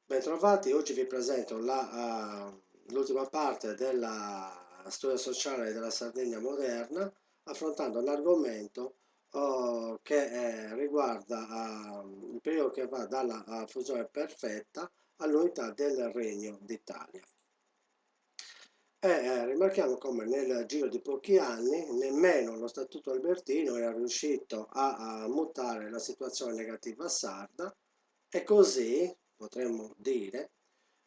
Bentrovati, oggi vi presento l'ultima parte della storia sociale della Sardegna moderna, affrontando l'argomento che riguarda il periodo che va dalla fusione perfetta all'unità del Regno d'Italia. Rimarchiamo come nel giro di pochi anni nemmeno lo Statuto Albertino era riuscito a mutare la situazione negativa sarda e così, potremmo dire,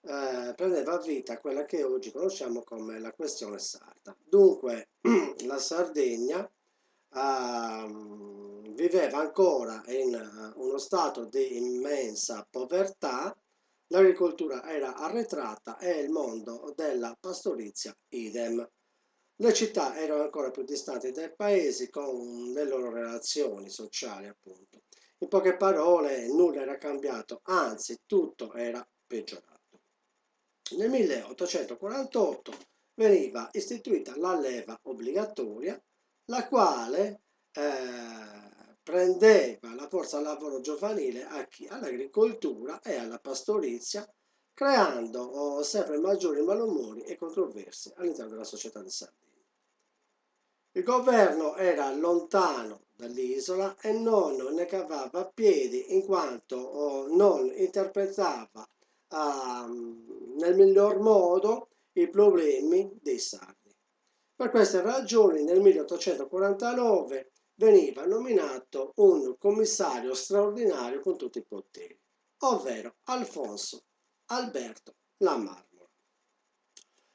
prendeva vita quella che oggi conosciamo come la questione sarda. Dunque, la Sardegna viveva ancora in uno stato di immensa povertà, l'agricoltura era arretrata e il mondo della pastorizia idem. Le città erano ancora più distanti dai paesi con le loro relazioni sociali, appunto. In poche parole, nulla era cambiato, anzi tutto era peggiorato. Nel 1848 veniva istituita la leva obbligatoria, la quale prendeva la forza lavoro giovanile a chi? All'agricoltura e alla pastorizia, creando sempre maggiori malumori e controversie all'interno della società di Sardegna. Il governo era lontano dall'isola e non ne cavava piedi in quanto non interpretava nel miglior modo i problemi dei sardi. Per queste ragioni nel 1849 veniva nominato un commissario straordinario con tutti i poteri, ovvero Alfonso Alberto Lamarmora,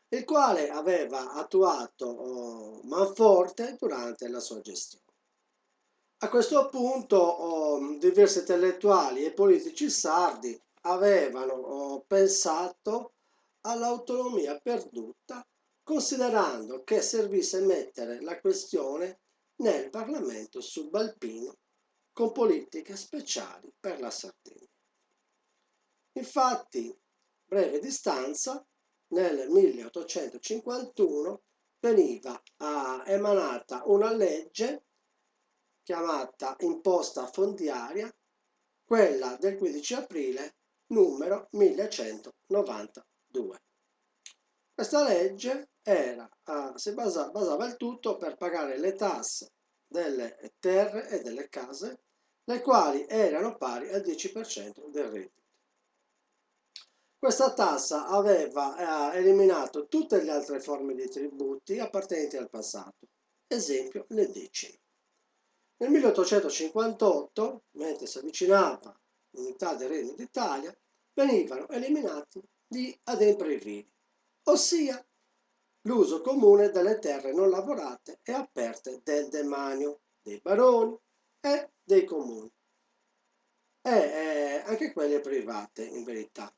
il quale aveva attuato manforte durante la sua gestione. A questo punto diversi intellettuali e politici sardi avevano pensato all'autonomia perduta, considerando che servisse mettere la questione nel Parlamento subalpino con politiche speciali per la Sardegna. Infatti, breve distanza, nel 1851 veniva emanata una legge chiamata imposta fondiaria, quella del 15 aprile numero 1192. Questa legge basava il tutto per pagare le tasse delle terre e delle case, le quali erano pari al 10% del reddito. Questa tassa aveva eliminato tutte le altre forme di tributi appartenenti al passato, esempio le decime. Nel 1858, mentre si avvicinava l'unità del Regno d'Italia, venivano eliminati gli ademprevili, ossia l'uso comune delle terre non lavorate e aperte del demanio, dei baroni e dei comuni, e anche quelle private in verità,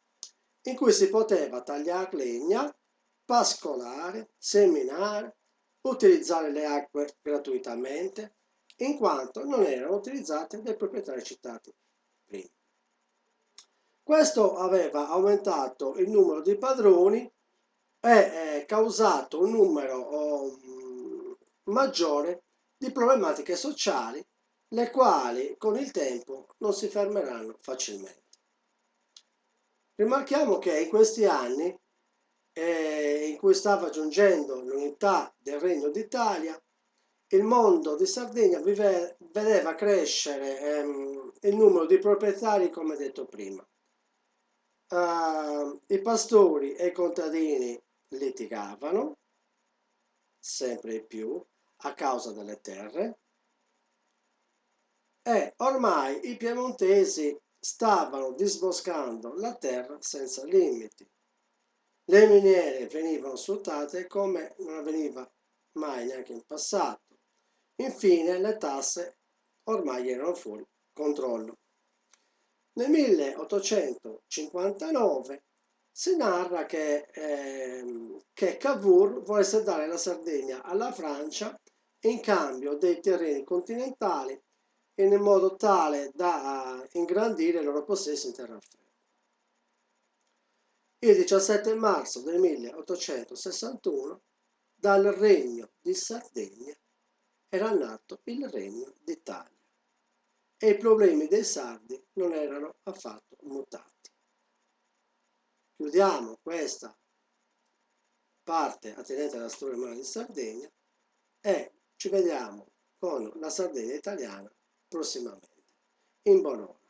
in cui si poteva tagliare legna, pascolare, seminare, utilizzare le acque gratuitamente, in quanto non erano utilizzate dai proprietari citati prima. Questo aveva aumentato il numero di padroni e causato un numero maggiore di problematiche sociali, le quali con il tempo non si fermeranno facilmente. Rimarchiamo che in questi anni in cui stava giungendo l'unità del Regno d'Italia, il mondo di Sardegna vedeva crescere il numero di proprietari, come detto prima. I pastori e i contadini litigavano sempre di più a causa delle terre e ormai i piemontesi stavano disboscando la terra senza limiti. Le miniere venivano sfruttate come non avveniva mai neanche in passato. Infine le tasse ormai erano fuori controllo. Nel 1859 si narra che Cavour volesse dare la Sardegna alla Francia in cambio dei terreni continentali in modo tale da ingrandire i loro possessi in terraferma. Il 17 marzo del 1861 dal Regno di Sardegna era nato il Regno d'Italia e i problemi dei sardi non erano affatto mutati. chiudiamo questa parte attinente alla storia umana di Sardegna e ci vediamo con la Sardegna italiana prossimamente. In buon ordine.